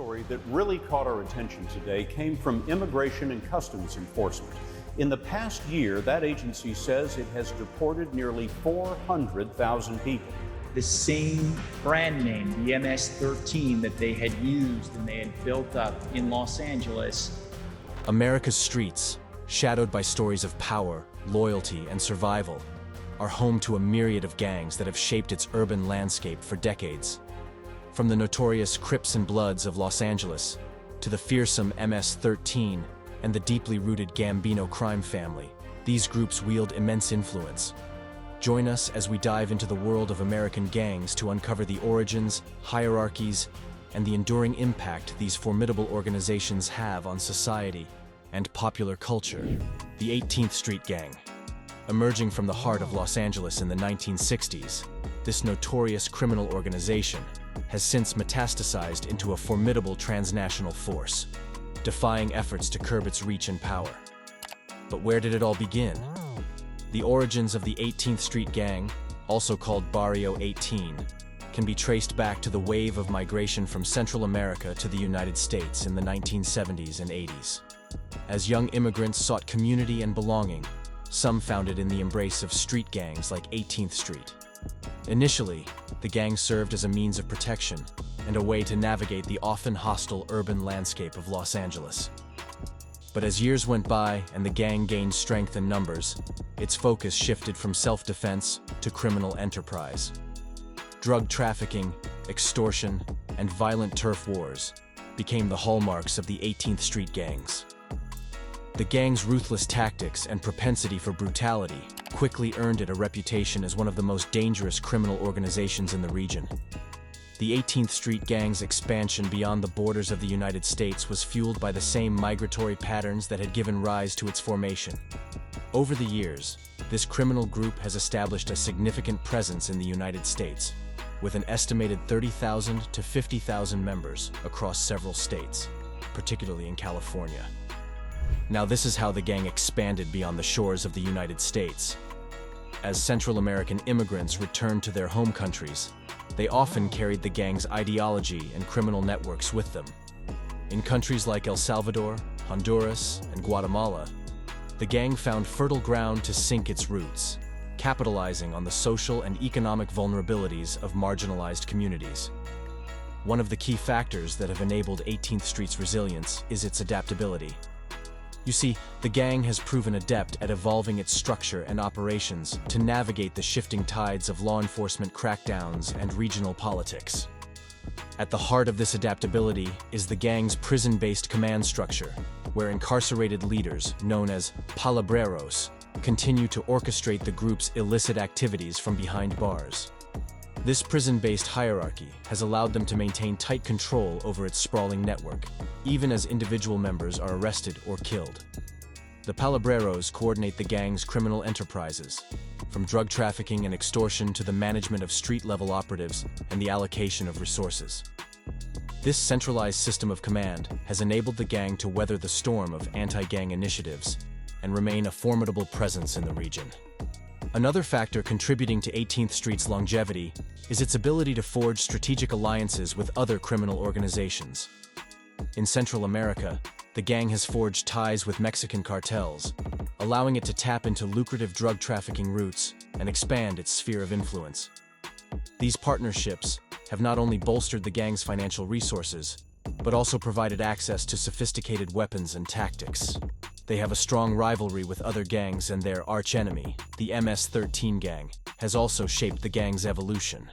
story that really caught our attention today came from Immigration and Customs Enforcement. In the past year, that agency says it has deported nearly 400,000 people. The same brand name, the MS-13 that they had used and they had built up in Los Angeles. America's streets, shadowed by stories of power, loyalty, and survival, are home to a myriad of gangs that have shaped its urban landscape for decades. From the notorious Crips and Bloods of Los Angeles to the fearsome MS-13 and the deeply rooted Gambino crime family, these groups wield immense influence. Join us as we dive into the world of American gangs to uncover the origins, hierarchies, and the enduring impact these formidable organizations have on society and popular culture. The 18th Street Gang. Emerging from the heart of Los Angeles in the 1960s, this notorious criminal organization has since metastasized into a formidable transnational force, defying efforts to curb its reach and power. But where did it all begin? The origins of the 18th Street Gang, also called Barrio 18, can be traced back to the wave of migration from Central America to the United States in the 1970s and 80s. As young immigrants sought community and belonging, some found it in the embrace of street gangs like 18th Street. Initially, the gang served as a means of protection and a way to navigate the often hostile urban landscape of Los Angeles. But as years went by and the gang gained strength and numbers, its focus shifted from self-defense to criminal enterprise. Drug trafficking, extortion, and violent turf wars became the hallmarks of the 18th Street gangs. The gang's ruthless tactics and propensity for brutality quickly earned it a reputation as one of the most dangerous criminal organizations in the region. The 18th Street Gang's expansion beyond the borders of the United States was fueled by the same migratory patterns that had given rise to its formation. Over the years, this criminal group has established a significant presence in the United States, with an estimated 30,000 to 50,000 members across several states, particularly in California. Now, this is how the gang expanded beyond the shores of the United States. As Central American immigrants returned to their home countries, they often carried the gang's ideology and criminal networks with them. In countries like El Salvador, Honduras, and Guatemala, the gang found fertile ground to sink its roots, capitalizing on the social and economic vulnerabilities of marginalized communities. One of the key factors that have enabled 18th Street's resilience is its adaptability. You see, the gang has proven adept at evolving its structure and operations to navigate the shifting tides of law enforcement crackdowns and regional politics. At the heart of this adaptability is the gang's prison-based command structure, where incarcerated leaders, known as palabreros, continue to orchestrate the group's illicit activities from behind bars. This prison-based hierarchy has allowed them to maintain tight control over its sprawling network, even as individual members are arrested or killed. The palabreros coordinate the gang's criminal enterprises, from drug trafficking and extortion to the management of street-level operatives and the allocation of resources. This centralized system of command has enabled the gang to weather the storm of anti-gang initiatives and remain a formidable presence in the region. Another factor contributing to 18th Street's longevity is its ability to forge strategic alliances with other criminal organizations. In Central America, the gang has forged ties with Mexican cartels, allowing it to tap into lucrative drug trafficking routes and expand its sphere of influence. These partnerships have not only bolstered the gang's financial resources, but also provided access to sophisticated weapons and tactics. They have a strong rivalry with other gangs, and their archenemy, the MS-13 gang, has also shaped the gang's evolution.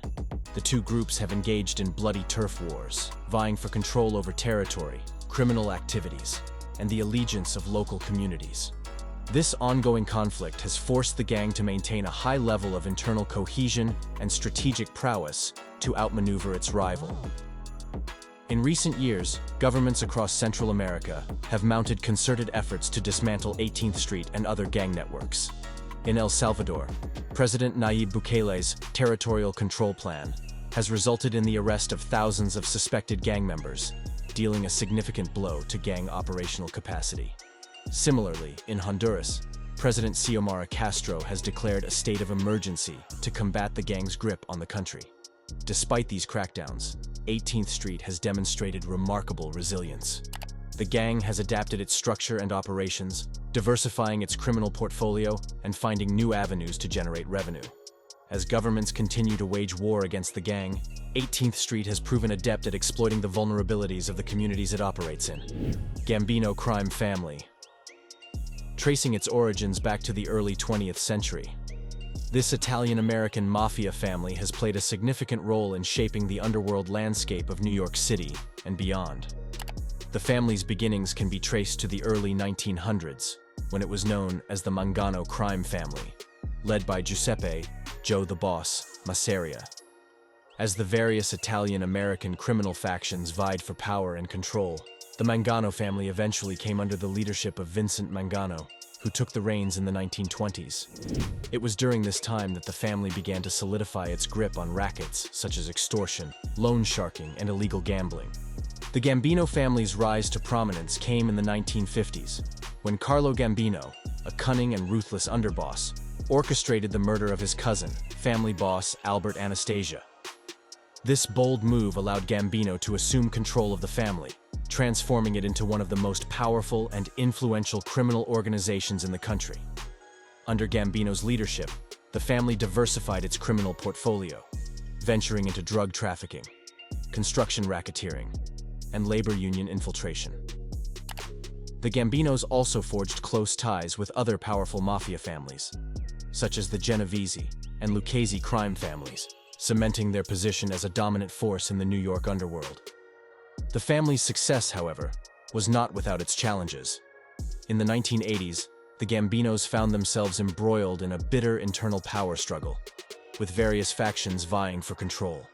The two groups have engaged in bloody turf wars, vying for control over territory, criminal activities, and the allegiance of local communities. This ongoing conflict has forced the gang to maintain a high level of internal cohesion and strategic prowess to outmaneuver its rival. In recent years, governments across Central America have mounted concerted efforts to dismantle 18th Street and other gang networks. In El Salvador, President Nayib Bukele's territorial control plan has resulted in the arrest of thousands of suspected gang members, dealing a significant blow to gang operational capacity. Similarly, in Honduras, President Xiomara Castro has declared a state of emergency to combat the gang's grip on the country. Despite these crackdowns, 18th Street has demonstrated remarkable resilience. The gang has adapted its structure and operations, diversifying its criminal portfolio and finding new avenues to generate revenue. As governments continue to wage war against the gang, 18th Street has proven adept at exploiting the vulnerabilities of the communities it operates in. Gambino crime family. Tracing its origins back to the early 20th century, this Italian-American mafia family has played a significant role in shaping the underworld landscape of New York City and beyond. The family's beginnings can be traced to the early 1900s, when it was known as the Mangano crime family, led by Giuseppe, Joe the Boss, Masseria. As the various Italian-American criminal factions vied for power and control, the Mangano family eventually came under the leadership of Vincent Mangano, who took the reins in the 1920s. It was during this time that the family began to solidify its grip on rackets such as extortion, loan sharking, and illegal gambling. The Gambino family's rise to prominence came in the 1950s, when Carlo Gambino, a cunning and ruthless underboss, orchestrated the murder of his cousin, family boss Albert Anastasia. This bold move allowed Gambino to assume control of the family, transforming it into one of the most powerful and influential criminal organizations in the country. Under Gambino's leadership, the family diversified its criminal portfolio, venturing into drug trafficking, construction racketeering, and labor union infiltration. The Gambinos also forged close ties with other powerful mafia families, such as the Genovese and Lucchese crime families, cementing their position as a dominant force in the New York underworld. The family's success, however, was not without its challenges. In the 1980s, the Gambinos found themselves embroiled in a bitter internal power struggle, with various factions vying for control.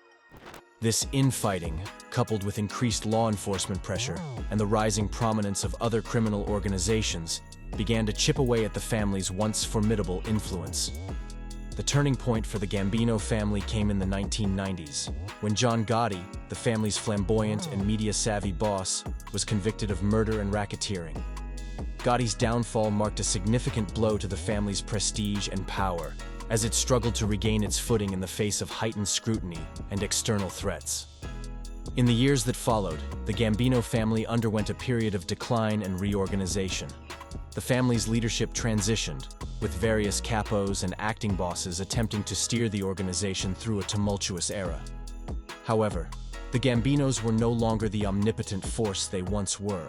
This infighting, coupled with increased law enforcement pressure and the rising prominence of other criminal organizations, began to chip away at the family's once formidable influence. The turning point for the Gambino family came in the 1990s, when John Gotti, the family's flamboyant and media-savvy boss, was convicted of murder and racketeering. Gotti's downfall marked a significant blow to the family's prestige and power, as it struggled to regain its footing in the face of heightened scrutiny and external threats. In the years that followed, the Gambino family underwent a period of decline and reorganization. The family's leadership transitioned, with various capos and acting bosses attempting to steer the organization through a tumultuous era. However, the Gambinos were no longer the omnipotent force they once were,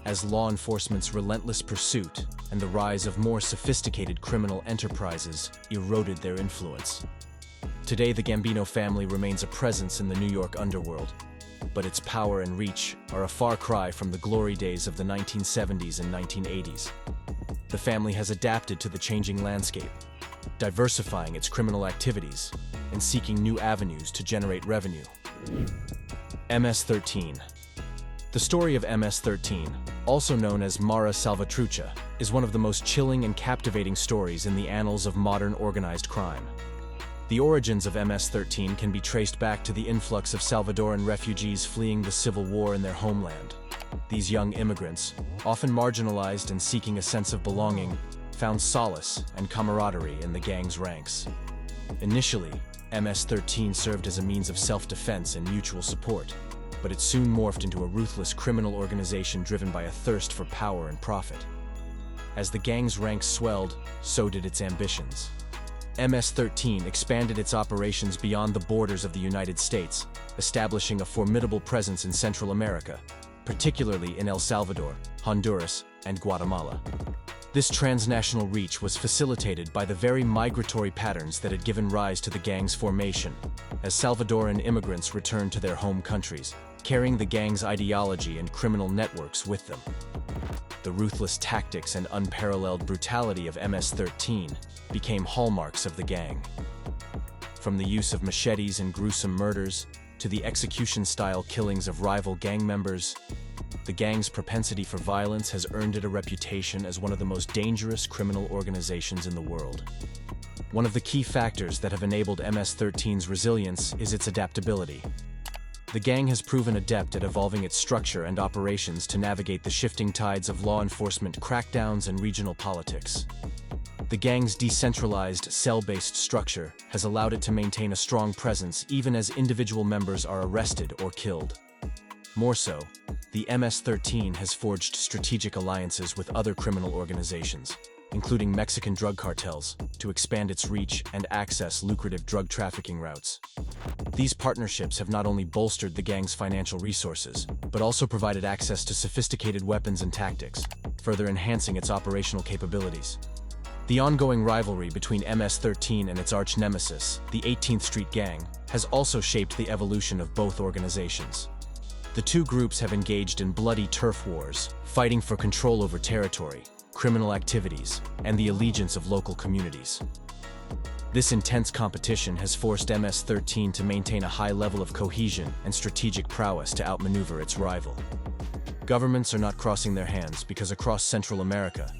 as law enforcement's relentless pursuit and the rise of more sophisticated criminal enterprises eroded their influence. Today, the Gambino family remains a presence in the New York underworld, but its power and reach are a far cry from the glory days of the 1970s and 1980s. The family has adapted to the changing landscape, diversifying its criminal activities and seeking new avenues to generate revenue. MS-13. The story of MS-13, also known as Mara Salvatrucha, is one of the most chilling and captivating stories in the annals of modern organized crime. The origins of MS-13 can be traced back to the influx of Salvadoran refugees fleeing the civil war in their homeland. These young immigrants, often marginalized and seeking a sense of belonging, found solace and camaraderie in the gang's ranks. Initially, MS-13 served as a means of self-defense and mutual support, but it soon morphed into a ruthless criminal organization driven by a thirst for power and profit. As the gang's ranks swelled, so did its ambitions. MS-13 expanded its operations beyond the borders of the United States, establishing a formidable presence in Central America, particularly in El Salvador, Honduras, and Guatemala. This transnational reach was facilitated by the very migratory patterns that had given rise to the gang's formation, as Salvadoran immigrants returned to their home countries, carrying the gang's ideology and criminal networks with them. The ruthless tactics and unparalleled brutality of MS-13 became hallmarks of the gang. From the use of machetes and gruesome murders to the execution-style killings of rival gang members, the gang's propensity for violence has earned it a reputation as one of the most dangerous criminal organizations in the world. One of the key factors that have enabled MS-13's resilience is its adaptability. The gang has proven adept at evolving its structure and operations to navigate the shifting tides of law enforcement crackdowns and regional politics. The gang's decentralized, cell-based structure has allowed it to maintain a strong presence even as individual members are arrested or killed. More so, the MS-13 has forged strategic alliances with other criminal organizations, including Mexican drug cartels, to expand its reach and access lucrative drug trafficking routes. These partnerships have not only bolstered the gang's financial resources, but also provided access to sophisticated weapons and tactics, further enhancing its operational capabilities. The ongoing rivalry between MS-13 and its arch-nemesis, the 18th Street Gang, has also shaped the evolution of both organizations. The two groups have engaged in bloody turf wars, fighting for control over territory, criminal activities, and the allegiance of local communities. This intense competition has forced MS-13 to maintain a high level of cohesion and strategic prowess to outmaneuver its rival. Governments are not crossing their hands because across Central America,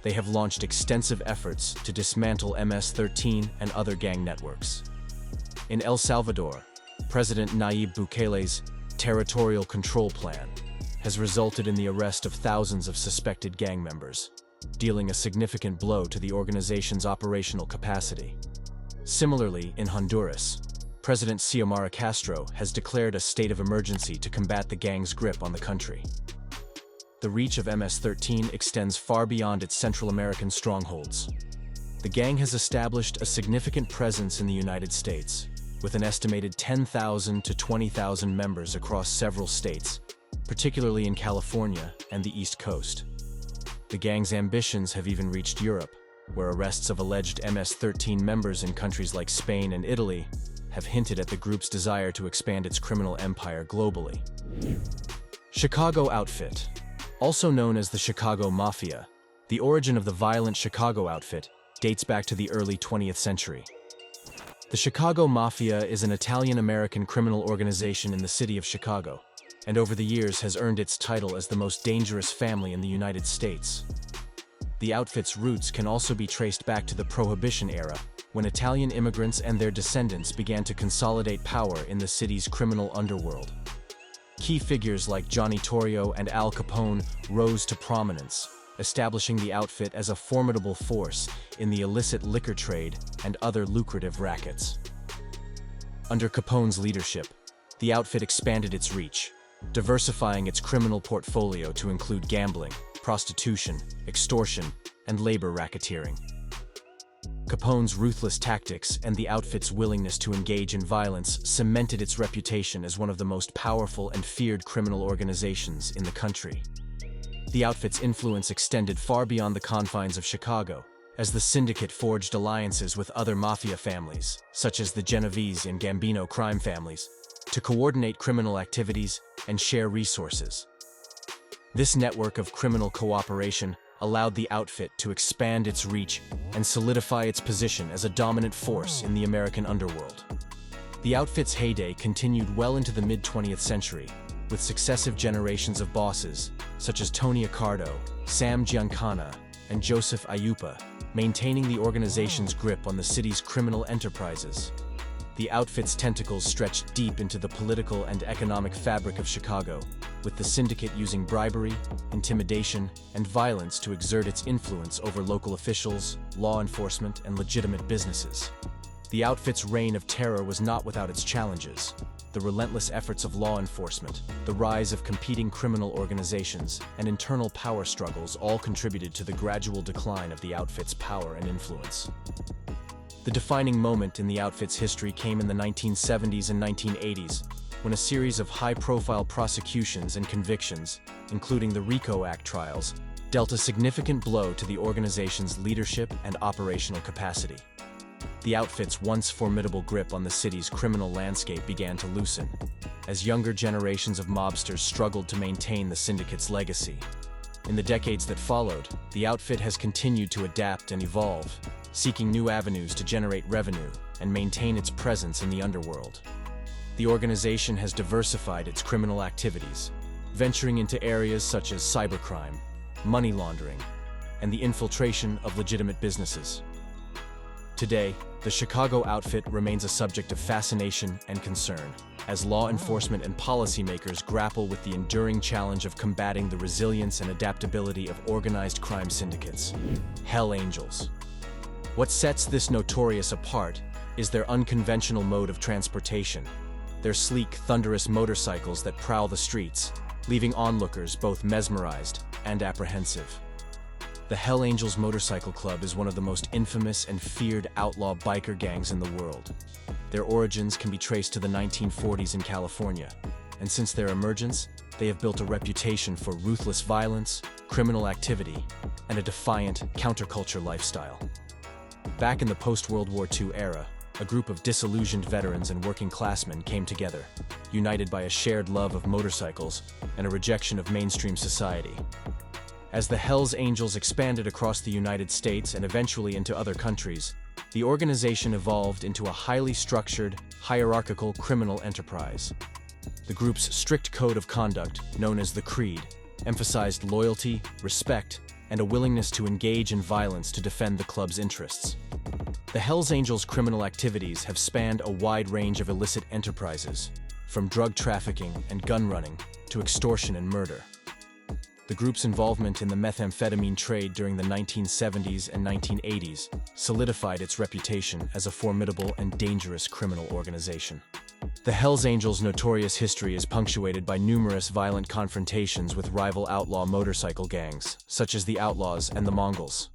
they have launched extensive efforts to dismantle MS-13 and other gang networks. In El Salvador, President Nayib Bukele's territorial control plan has resulted in the arrest of thousands of suspected gang members, dealing a significant blow to the organization's operational capacity. Similarly, in Honduras, President Xiomara Castro has declared a state of emergency to combat the gang's grip on the country. The reach of MS-13 extends far beyond its Central American strongholds. The gang has established a significant presence in the United States, with an estimated 10,000 to 20,000 members across several states, particularly in California and the East Coast. The gang's ambitions have even reached Europe, where arrests of alleged MS-13 members in countries like Spain and Italy have hinted at the group's desire to expand its criminal empire globally. Chicago Outfit. Also known as the Chicago Mafia, the origin of the violent Chicago outfit dates back to the early 20th century. The Chicago Mafia is an Italian-American criminal organization in the city of Chicago, and over the years has earned its title as the most dangerous family in the United States. The outfit's roots can also be traced back to the Prohibition era, when Italian immigrants and their descendants began to consolidate power in the city's criminal underworld. Key figures like Johnny Torrio and Al Capone rose to prominence, establishing the outfit as a formidable force in the illicit liquor trade and other lucrative rackets. Under Capone's leadership, the outfit expanded its reach, diversifying its criminal portfolio to include gambling, prostitution, extortion, and labor racketeering. Capone's ruthless tactics and the outfit's willingness to engage in violence cemented its reputation as one of the most powerful and feared criminal organizations in the country. The outfit's influence extended far beyond the confines of Chicago, as the syndicate forged alliances with other mafia families, such as the Genovese and Gambino crime families, to coordinate criminal activities and share resources. This network of criminal cooperation allowed the outfit to expand its reach and solidify its position as a dominant force in the American underworld. The outfit's heyday continued well into the mid-20th century, with successive generations of bosses, such as Tony Accardo, Sam Giancana, and Joseph Ayupa, maintaining the organization's grip on the city's criminal enterprises. The outfit's tentacles stretched deep into the political and economic fabric of Chicago, with the syndicate using bribery, intimidation, and violence to exert its influence over local officials, law enforcement, and legitimate businesses. The outfit's reign of terror was not without its challenges. The relentless efforts of law enforcement, the rise of competing criminal organizations, and internal power struggles all contributed to the gradual decline of the outfit's power and influence. The defining moment in the outfit's history came in the 1970s and 1980s, when a series of high-profile prosecutions and convictions, including the RICO Act trials, dealt a significant blow to the organization's leadership and operational capacity. The outfit's once formidable grip on the city's criminal landscape began to loosen, as younger generations of mobsters struggled to maintain the syndicate's legacy. In the decades that followed, the outfit has continued to adapt and evolve, seeking new avenues to generate revenue and maintain its presence in the underworld. The organization has diversified its criminal activities, venturing into areas such as cybercrime, money laundering, and the infiltration of legitimate businesses. Today, the Chicago outfit remains a subject of fascination and concern, as law enforcement and policymakers grapple with the enduring challenge of combating the resilience and adaptability of organized crime syndicates. Hell Angels. What sets this notorious apart is their unconventional mode of transportation. Their sleek, thunderous motorcycles that prowl the streets, leaving onlookers both mesmerized and apprehensive. The Hell Angels Motorcycle Club is one of the most infamous and feared outlaw biker gangs in the world. Their origins can be traced to the 1940s in California, and since their emergence, they have built a reputation for ruthless violence, criminal activity, and a defiant counterculture lifestyle. Back in the post-World War II era, a group of disillusioned veterans and working classmen came together, united by a shared love of motorcycles and a rejection of mainstream society. As the Hells Angels expanded across the United States and eventually into other countries, the organization evolved into a highly structured, hierarchical criminal enterprise. The group's strict code of conduct, known as the Creed, emphasized loyalty, respect, and a willingness to engage in violence to defend the club's interests. The Hells Angels' criminal activities have spanned a wide range of illicit enterprises, from drug trafficking and gun running to extortion and murder. The group's involvement in the methamphetamine trade during the 1970s and 1980s solidified its reputation as a formidable and dangerous criminal organization. The Hells Angels' notorious history is punctuated by numerous violent confrontations with rival outlaw motorcycle gangs, such as the Outlaws and the Mongols.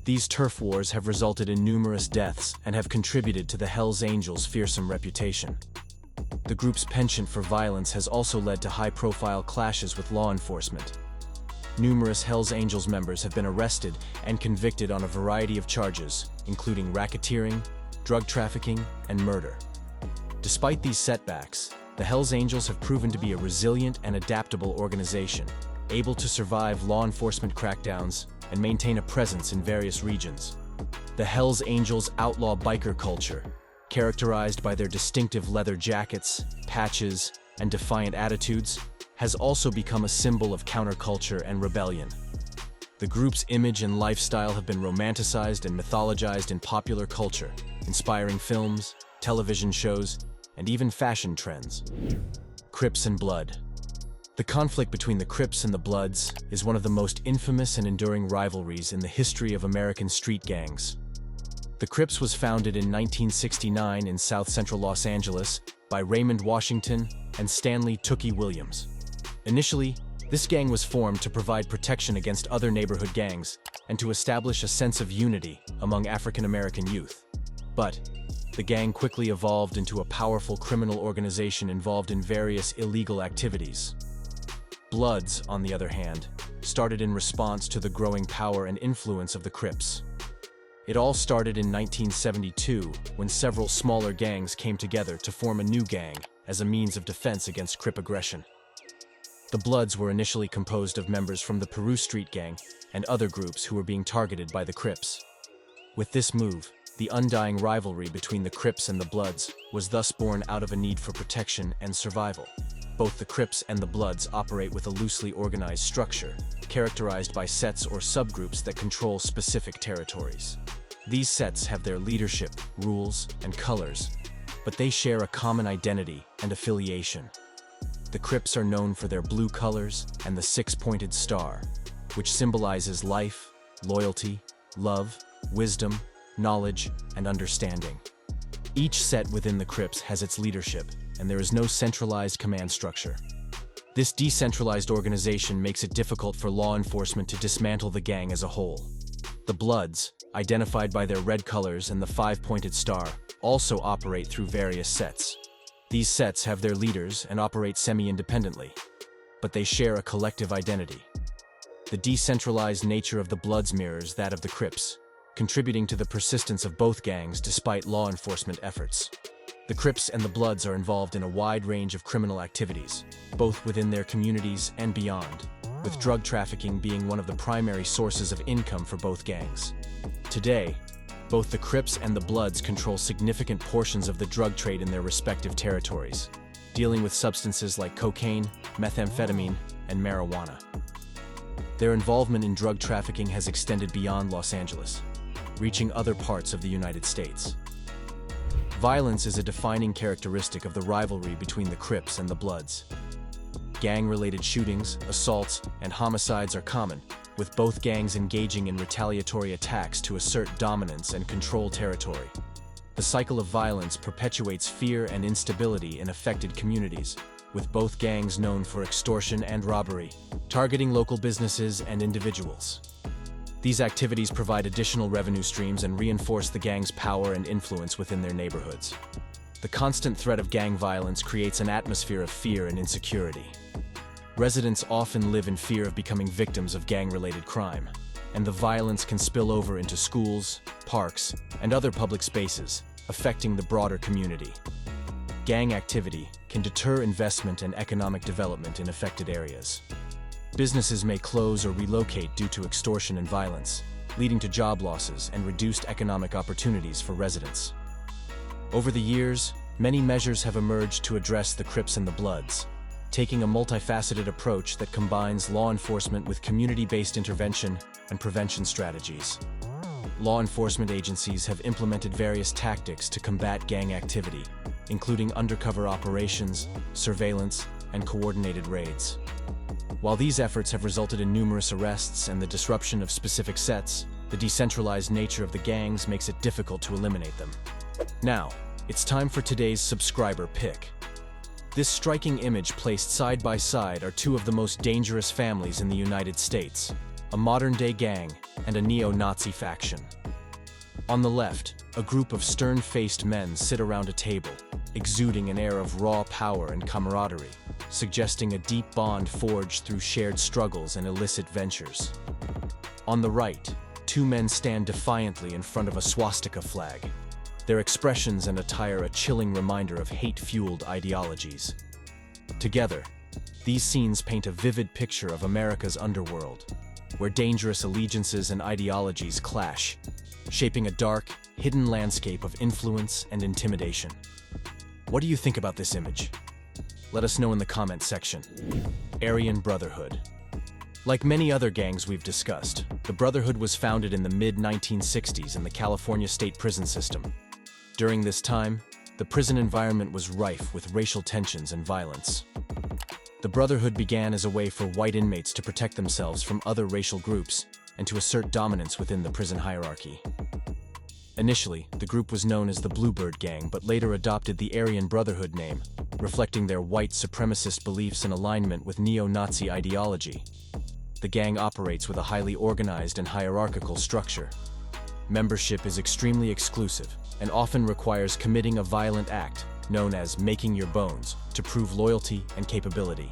These turf wars have resulted in numerous deaths and have contributed to the Hells Angels' fearsome reputation. The group's penchant for violence has also led to high-profile clashes with law enforcement. Numerous Hells Angels members have been arrested and convicted on a variety of charges, including racketeering, drug trafficking, and murder. Despite these setbacks, the Hells Angels have proven to be a resilient and adaptable organization, able to survive law enforcement crackdowns and maintain a presence in various regions. The Hells Angels' outlaw biker culture, characterized by their distinctive leather jackets, patches, and defiant attitudes, has also become a symbol of counterculture and rebellion. The group's image and lifestyle have been romanticized and mythologized in popular culture, inspiring films, television shows, and even fashion trends. Crips and Blood. The conflict between the Crips and the Bloods is one of the most infamous and enduring rivalries in the history of American street gangs. The Crips was founded in 1969 in South Central Los Angeles by Raymond Washington and Stanley Tookie Williams. Initially, this gang was formed to provide protection against other neighborhood gangs and to establish a sense of unity among African American youth. But the gang quickly evolved into a powerful criminal organization involved in various illegal activities. Bloods, on the other hand, started in response to the growing power and influence of the Crips. It all started in 1972 when several smaller gangs came together to form a new gang as a means of defense against Crip aggression. The Bloods were initially composed of members from the Peru Street Gang and other groups who were being targeted by the Crips. With this move, the undying rivalry between the Crips and the Bloods was thus born out of a need for protection and survival. Both the Crips and the Bloods operate with a loosely organized structure, characterized by sets or subgroups that control specific territories. These sets have their leadership, rules, and colors, but they share a common identity and affiliation. The Crips are known for their blue colors and the six-pointed star, which symbolizes life, loyalty, love, wisdom, knowledge, and understanding. Each set within the Crips has its leadership, and there is no centralized command structure. This decentralized organization makes it difficult for law enforcement to dismantle the gang as a whole. The Bloods, identified by their red colors and the five-pointed star, also operate through various sets. These sets have their leaders and operate semi-independently, but they share a collective identity. The decentralized nature of the Bloods mirrors that of the Crips, contributing to the persistence of both gangs despite law enforcement efforts. The Crips and the Bloods are involved in a wide range of criminal activities, both within their communities and beyond, with drug trafficking being one of the primary sources of income for both gangs. Today, both the Crips and the Bloods control significant portions of the drug trade in their respective territories, dealing with substances like cocaine, methamphetamine, and marijuana. Their involvement in drug trafficking has extended beyond Los Angeles, reaching other parts of the United States. Violence is a defining characteristic of the rivalry between the Crips and the Bloods. gang-related shootings, assaults, and homicides are common, with both gangs engaging in retaliatory attacks to assert dominance and control territory. The cycle of violence perpetuates fear and instability in affected communities, with both gangs known for extortion and robbery, targeting local businesses and individuals. These activities provide additional revenue streams and reinforce the gang's power and influence within their neighborhoods. The constant threat of gang violence creates an atmosphere of fear and insecurity. Residents often live in fear of becoming victims of gang-related crime, and the violence can spill over into schools, parks, and other public spaces, affecting the broader community. Gang activity can deter investment and economic development in affected areas. Businesses may close or relocate due to extortion and violence, leading to job losses and reduced economic opportunities for residents. Over the years, many measures have emerged to address the Crips and the Bloods, taking a multifaceted approach that combines law enforcement with community-based intervention and prevention strategies. Law enforcement agencies have implemented various tactics to combat gang activity, including undercover operations, surveillance, and coordinated raids. While these efforts have resulted in numerous arrests and the disruption of specific sets, the decentralized nature of the gangs makes it difficult to eliminate them. Now, it's time for today's subscriber pick. This striking image placed side by side are two of the most dangerous families in the United States, a modern-day gang and a neo-Nazi faction. On the left, a group of stern-faced men sit around a table, exuding an air of raw power and camaraderie, suggesting a deep bond forged through shared struggles and illicit ventures. On the right, two men stand defiantly in front of a swastika flag, their expressions and attire a chilling reminder of hate-fueled ideologies. Together, these scenes paint a vivid picture of America's underworld, where dangerous allegiances and ideologies clash, shaping a dark, hidden landscape of influence and intimidation. What do you think about this image? Let us know in the comment section. Aryan Brotherhood. Like many other gangs we've discussed, the Brotherhood was founded in the mid-1960s in the California state prison system. During this time, the prison environment was rife with racial tensions and violence. The Brotherhood began as a way for white inmates to protect themselves from other racial groups and to assert dominance within the prison hierarchy. Initially, the group was known as the Bluebird Gang, but later adopted the Aryan Brotherhood name, reflecting their white supremacist beliefs in alignment with neo-Nazi ideology. The gang operates with a highly organized and hierarchical structure. Membership is extremely exclusive and often requires committing a violent act, known as making your bones, to prove loyalty and capability.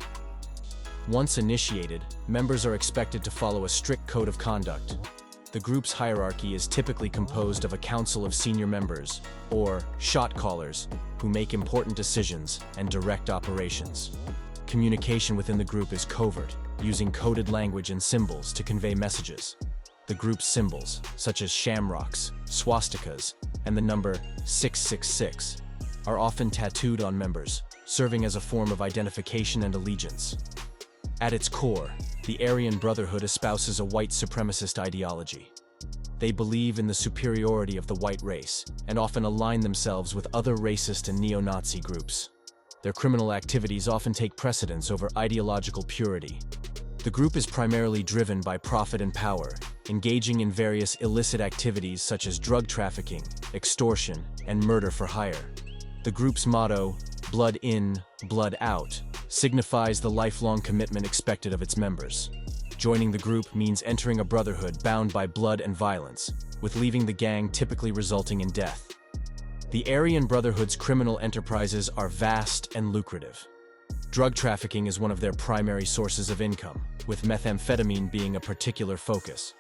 Once initiated, members are expected to follow a strict code of conduct. The group's hierarchy is typically composed of a council of senior members, or shot callers, who make important decisions and direct operations. Communication within the group is covert, using coded language and symbols to convey messages. The group's symbols, such as shamrocks, swastikas, and the number 666, are often tattooed on members, serving as a form of identification and allegiance. At its core, the Aryan Brotherhood espouses a white supremacist ideology. They believe in the superiority of the white race, and often align themselves with other racist and neo-Nazi groups. Their criminal activities often take precedence over ideological purity. The group is primarily driven by profit and power, engaging in various illicit activities such as drug trafficking, extortion, and murder for hire. The group's motto, "Blood in, blood out," signifies the lifelong commitment expected of its members. Joining the group means entering a brotherhood bound by blood and violence, with leaving the gang typically resulting in death. The Aryan Brotherhood's criminal enterprises are vast and lucrative. Drug trafficking is one of their primary sources of income, with methamphetamine being a particular focus.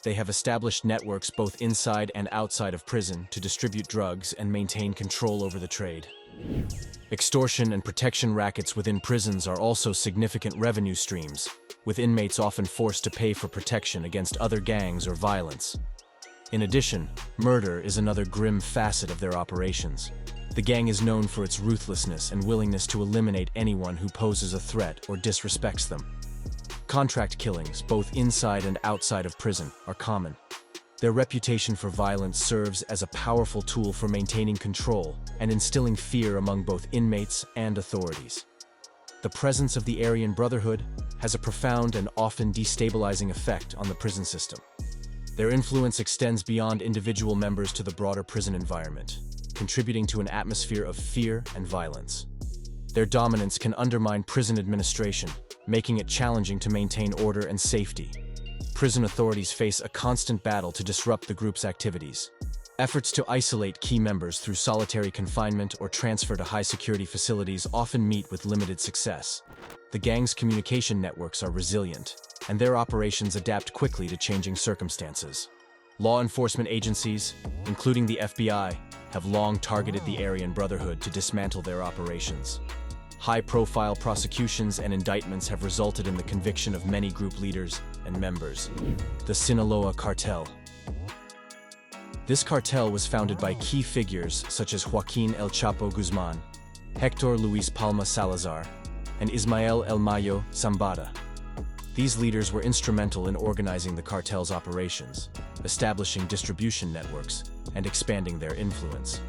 They have established networks both inside and outside of prison to distribute drugs and maintain control over the trade. Extortion and protection rackets within prisons are also significant revenue streams, with inmates often forced to pay for protection against other gangs or violence. In addition, murder is another grim facet of their operations. The gang is known for its ruthlessness and willingness to eliminate anyone who poses a threat or disrespects them. Contract killings, both inside and outside of prison, are common. Their reputation for violence serves as a powerful tool for maintaining control and instilling fear among both inmates and authorities. the presence of the Aryan Brotherhood has a profound and often destabilizing effect on the prison system. Their influence extends beyond individual members to the broader prison environment, contributing to an atmosphere of fear and violence. Their dominance can undermine prison administration, making it challenging to maintain order and safety. Prison authorities face a constant battle to disrupt the group's activities. Efforts to isolate key members through solitary confinement or transfer to high-security facilities often meet with limited success. The gang's communication networks are resilient, and their operations adapt quickly to changing circumstances. Law enforcement agencies, including the FBI, have long targeted the Aryan Brotherhood to dismantle their operations. High-profile prosecutions and indictments have resulted in the conviction of many group leaders and members. The Sinaloa Cartel. This cartel was founded by key figures such as Joaquin El Chapo Guzman, Hector Luis Palma Salazar, and Ismael El Mayo Zambada. These leaders were instrumental in organizing the cartel's operations, establishing distribution networks, and expanding their influence.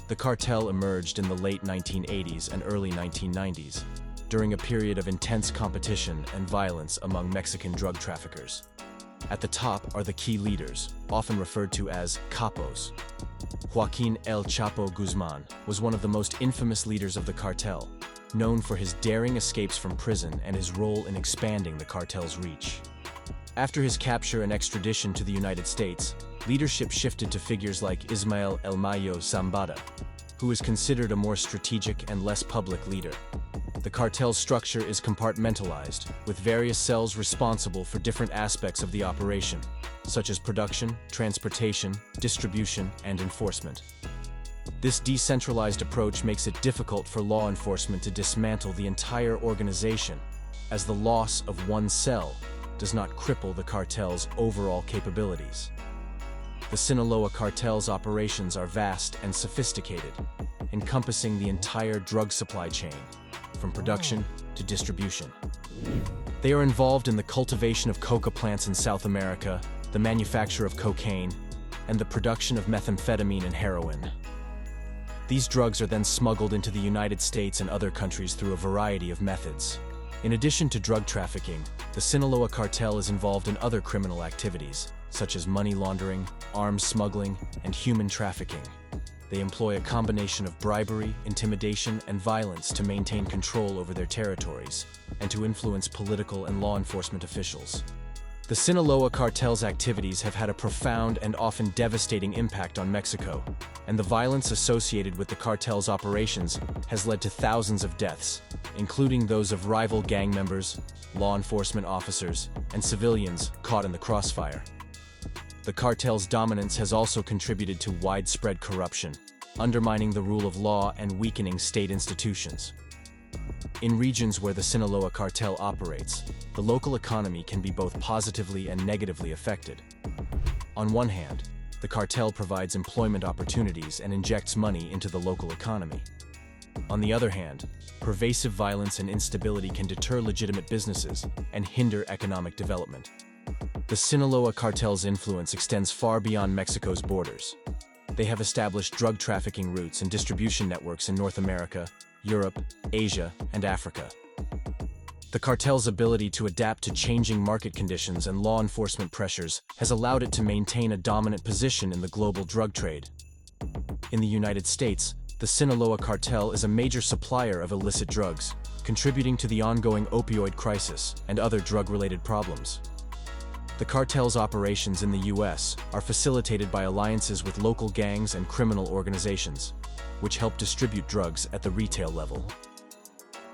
The cartel emerged in the late 1980s and early 1990s, during a period of intense competition and violence among Mexican drug traffickers. At the top are the key leaders, often referred to as capos. Joaquin El Chapo Guzman was one of the most infamous leaders of the cartel, known for his daring escapes from prison and his role in expanding the cartel's reach. After his capture and extradition to the United States, leadership shifted to figures like Ismael El Mayo Zambada, who is considered a more strategic and less public leader. The cartel's structure is compartmentalized, with various cells responsible for different aspects of the operation, such as production, transportation, distribution, and enforcement. This decentralized approach makes it difficult for law enforcement to dismantle the entire organization, as the loss of one cell does not cripple the cartel's overall capabilities. The Sinaloa cartel's operations are vast and sophisticated, encompassing the entire drug supply chain, from production to distribution. They are involved in the cultivation of coca plants in South America, the manufacture of cocaine, and the production of methamphetamine and heroin. These drugs are then smuggled into the United States and other countries through a variety of methods. In addition to drug trafficking, the Sinaloa cartel is involved in other criminal activities, such as money laundering, arms smuggling, and human trafficking. They employ a combination of bribery, intimidation, and violence to maintain control over their territories and to influence political and law enforcement officials. The Sinaloa cartel's activities have had a profound and often devastating impact on Mexico, and the violence associated with the cartel's operations has led to thousands of deaths, including those of rival gang members, law enforcement officers, and civilians caught in the crossfire. The cartel's dominance has also contributed to widespread corruption, undermining the rule of law and weakening state institutions. In regions where the Sinaloa cartel operates, the local economy can be both positively and negatively affected. On one hand, the cartel provides employment opportunities and injects money into the local economy. On the other hand, pervasive violence and instability can deter legitimate businesses and hinder economic development. The Sinaloa cartel's influence extends far beyond Mexico's borders. They have established drug trafficking routes and distribution networks in North America, Europe, Asia, and Africa. The cartel's ability to adapt to changing market conditions and law enforcement pressures has allowed it to maintain a dominant position in the global drug trade. In the United States, the Sinaloa cartel is a major supplier of illicit drugs, contributing to the ongoing opioid crisis and other drug-related problems. The cartel's operations in the U.S. are facilitated by alliances with local gangs and criminal organizations, which help distribute drugs at the retail level.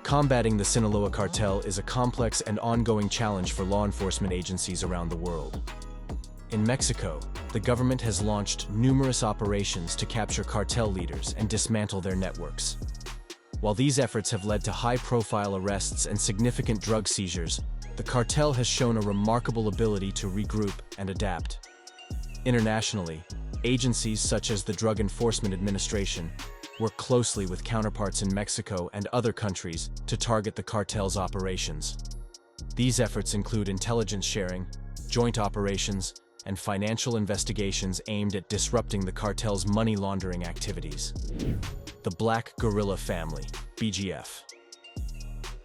Combating the Sinaloa cartel is a complex and ongoing challenge for law enforcement agencies around the world. In Mexico, the government has launched numerous operations to capture cartel leaders and dismantle their networks. While these efforts have led to high-profile arrests and significant drug seizures, the cartel has shown a remarkable ability to regroup and adapt. Internationally, agencies such as the Drug Enforcement Administration work closely with counterparts in Mexico and other countries to target the cartel's operations. These efforts include intelligence sharing, joint operations, and financial investigations aimed at disrupting the cartel's money laundering activities. The Black Guerrilla Family, BGF.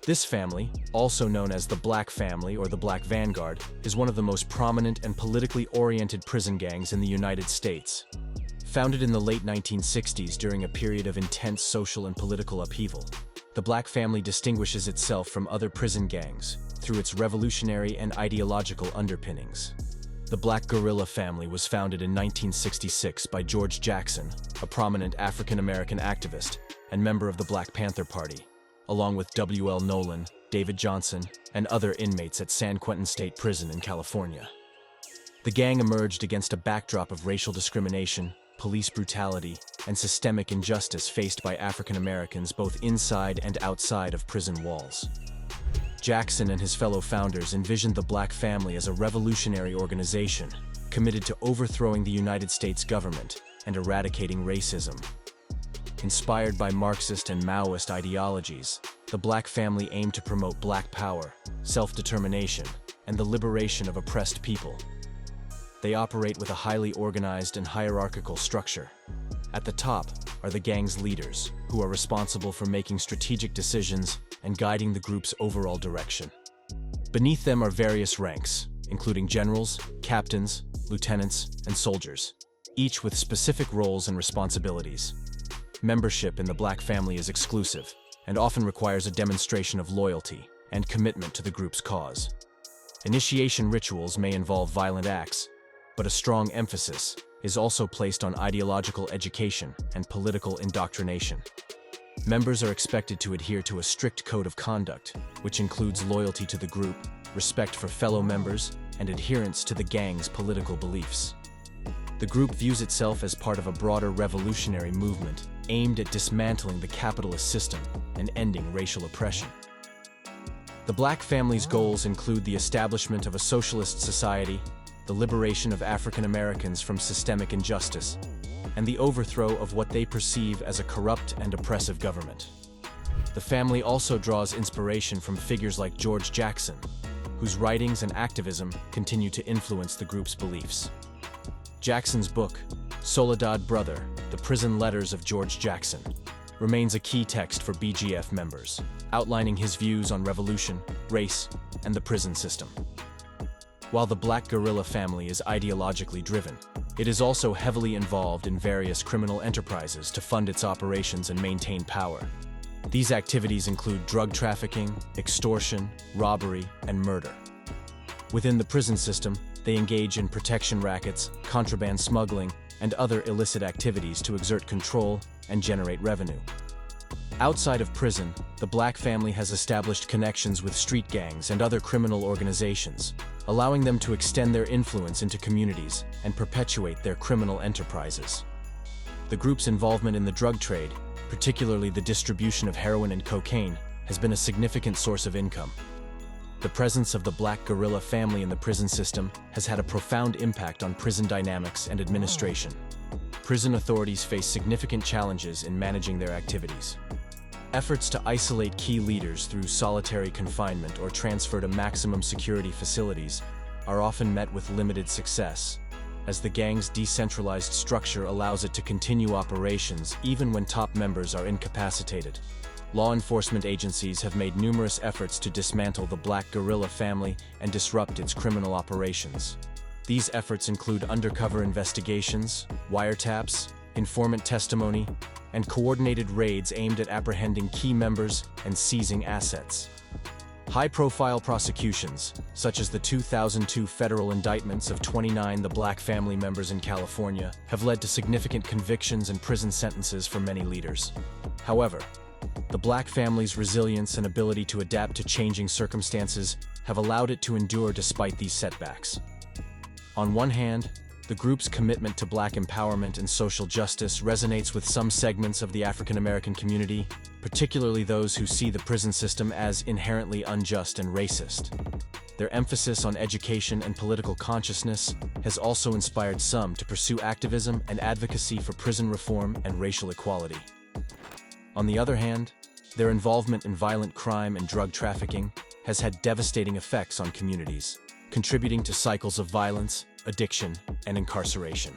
This family, also known as the Black Family or the Black Vanguard, is one of the most prominent and politically oriented prison gangs in the United States. Founded in the late 1960s during a period of intense social and political upheaval, the Black Family distinguishes itself from other prison gangs through its revolutionary and ideological underpinnings. The Black Guerrilla Family was founded in 1966 by George Jackson, a prominent African-American activist and member of the Black Panther Party, along with W.L. Nolan, David Johnson, and other inmates at San Quentin State Prison in California. The gang emerged against a backdrop of racial discrimination, police brutality, and systemic injustice faced by African Americans both inside and outside of prison walls. Jackson and his fellow founders envisioned the Black Family as a revolutionary organization committed to overthrowing the United States government and eradicating racism. Inspired by Marxist and Maoist ideologies, the Black Family aimed to promote Black power, self-determination, and the liberation of oppressed people. They operate with a highly organized and hierarchical structure. At the top are the gang's leaders, who are responsible for making strategic decisions and guiding the group's overall direction. Beneath them are various ranks, including generals, captains, lieutenants, and soldiers, each with specific roles and responsibilities. Membership in the Black Family is exclusive and often requires a demonstration of loyalty and commitment to the group's cause. Initiation rituals may involve violent acts, but a strong emphasis is also placed on ideological education and political indoctrination. Members are expected to adhere to a strict code of conduct, which includes loyalty to the group, respect for fellow members, and adherence to the gang's political beliefs. The group views itself as part of a broader revolutionary movement aimed at dismantling the capitalist system and ending racial oppression. The Black Family's goals include the establishment of a socialist society, the liberation of African Americans from systemic injustice, and the overthrow of what they perceive as a corrupt and oppressive government. The family also draws inspiration from figures like George Jackson, whose writings and activism continue to influence the group's beliefs. Jackson's book, Soledad Brother, The Prison Letters of George Jackson, remains a key text for BGF members, outlining his views on revolution, race, and the prison system. While the Black Guerrilla Family is ideologically driven, it is also heavily involved in various criminal enterprises to fund its operations and maintain power. These activities include drug trafficking, extortion, robbery, and murder. Within the prison system, they engage in protection rackets, contraband smuggling, and other illicit activities to exert control and generate revenue. Outside of prison, the Black Family has established connections with street gangs and other criminal organizations, allowing them to extend their influence into communities and perpetuate their criminal enterprises. The group's involvement in the drug trade, particularly the distribution of heroin and cocaine, has been a significant source of income. The presence of the Black Guerrilla Family in the prison system has had a profound impact on prison dynamics and administration. Prison authorities face significant challenges in managing their activities. Efforts to isolate key leaders through solitary confinement or transfer to maximum security facilities are often met with limited success, as the gang's decentralized structure allows it to continue operations even when top members are incapacitated. Law enforcement agencies have made numerous efforts to dismantle the Black Guerrilla Family and disrupt its criminal operations. These efforts include undercover investigations, wiretaps, informant testimony, and coordinated raids aimed at apprehending key members and seizing assets. High-profile prosecutions, such as the 2002 federal indictments of 29 the Black Family members in California, have led to significant convictions and prison sentences for many leaders. However, the Black Family's resilience and ability to adapt to changing circumstances have allowed it to endure despite these setbacks. On one hand, the group's commitment to Black empowerment and social justice resonates with some segments of the African American community, particularly those who see the prison system as inherently unjust and racist. Their emphasis on education and political consciousness has also inspired some to pursue activism and advocacy for prison reform and racial equality. On the other hand, their involvement in violent crime and drug trafficking has had devastating effects on communities, contributing to cycles of violence, addiction, and incarceration.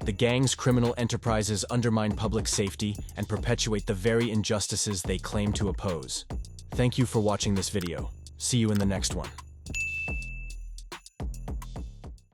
The gang's criminal enterprises undermine public safety and perpetuate the very injustices they claim to oppose. Thank you for watching this video. See you in the next one.